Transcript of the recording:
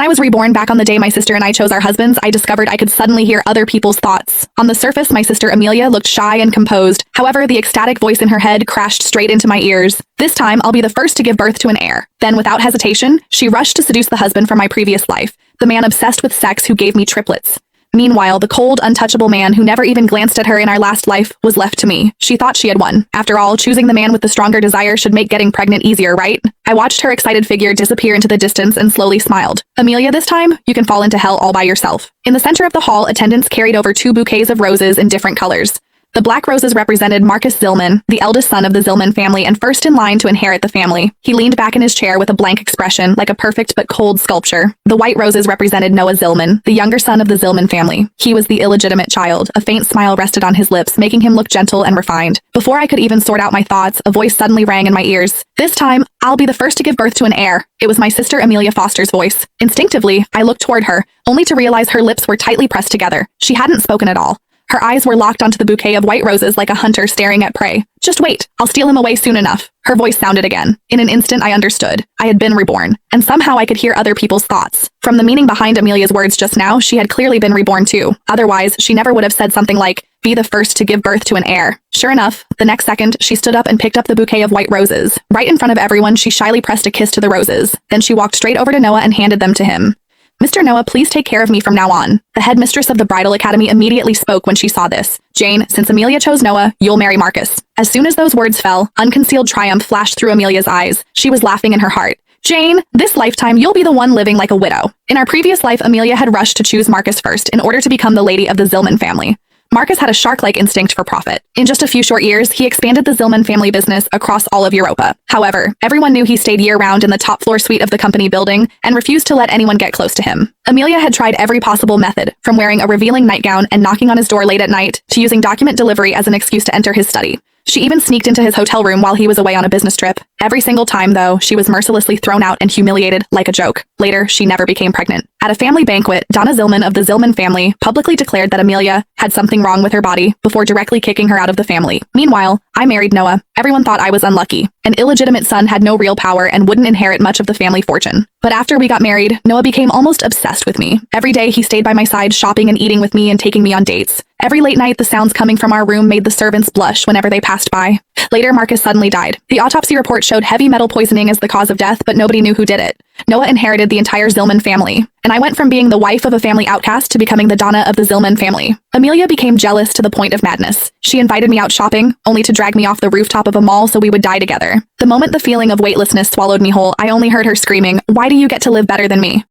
I was reborn back on the day my sister and I chose our husbands, I discovered I could suddenly hear other people's thoughts. On the surface, my sister Amelia looked shy and composed. However, the ecstatic voice in her head crashed straight into my ears. This time, I'll be the first to give birth to an heir. Then, without hesitation, she rushed to seduce the husband from my previous life, the man obsessed with sex who gave me triplets. Meanwhile, the cold, untouchable man who never even glanced at her in our last life was left to me. She thought she had won. After all, choosing the man with the stronger desire should make getting pregnant easier, right? I watched her excited figure disappear into the distance and slowly smiled. Amelia, this time, you can fall into hell all by yourself. In the center of the hall, attendants carried over 2 bouquets of roses in different colors. The black roses represented Marcus Zillman, the eldest son of the Zillman family and first in line to inherit the family. He leaned back in his chair with a blank expression, like a perfect but cold sculpture. The white roses represented Noah Zillman, the younger son of the Zillman family. He was the illegitimate child. A faint smile rested on his lips, making him look gentle and refined. Before I could even sort out my thoughts, a voice suddenly rang in my ears. This time, I'll be the first to give birth to an heir. It was my sister Amelia Foster's voice. Instinctively, I looked toward her, only to realize her lips were tightly pressed together. She hadn't spoken at all. Her eyes were locked onto the bouquet of white roses like a hunter staring at prey. Just wait, I'll steal him away soon enough. Her voice sounded again. In an instant, I understood. I had been reborn, and somehow I could hear other people's thoughts. From the meaning behind Amelia's words just now, she had clearly been reborn too. Otherwise, she never would have said something like, be the first to give birth to an heir. Sure enough, the next second, she stood up and picked up the bouquet of white roses. Right in front of everyone, she shyly pressed a kiss to the roses. Then she walked straight over to Noah and handed them to him. Mr. Noah, please take care of me from now on. The headmistress of the bridal academy immediately spoke when she saw this. Jane, since Amelia chose Noah, you'll marry Marcus. As soon as those words fell, unconcealed triumph flashed through Amelia's eyes. She was laughing in her heart. Jane, this lifetime you'll be the one living like a widow. In our previous life, Amelia had rushed to choose Marcus first in order to become the lady of the Zillman family. Marcus had a shark-like instinct for profit. In just a few short years, he expanded the Zillman family business across all of Europa. However, everyone knew he stayed year-round in the top-floor suite of the company building and refused to let anyone get close to him. Amelia had tried every possible method, from wearing a revealing nightgown and knocking on his door late at night, to using document delivery as an excuse to enter his study. She even sneaked into his hotel room while he was away on a business trip. Every single time, though, she was mercilessly thrown out and humiliated like a joke. Later, she never became pregnant. At a family banquet, Donna Zillman of the Zillman family publicly declared that Amelia had something wrong with her body before directly kicking her out of the family. Meanwhile, I married Noah. Everyone thought I was unlucky. An illegitimate son had no real power and wouldn't inherit much of the family fortune. But after we got married, Noah became almost obsessed with me. Every day, he stayed by my side shopping and eating with me and taking me on dates. Every late night, the sounds coming from our room made the servants blush whenever they passed by. Later, Marcus suddenly died. The autopsy report showed heavy metal poisoning as the cause of death, but nobody knew who did it. Noah inherited the entire Zillman family, and I went from being the wife of a family outcast to becoming the Donna of the Zillman family. Amelia became jealous to the point of madness. She invited me out shopping, only to drag me off the rooftop of a mall so we would die together. The moment the feeling of weightlessness swallowed me whole, I only heard her screaming, "Why do you get to live better than me?"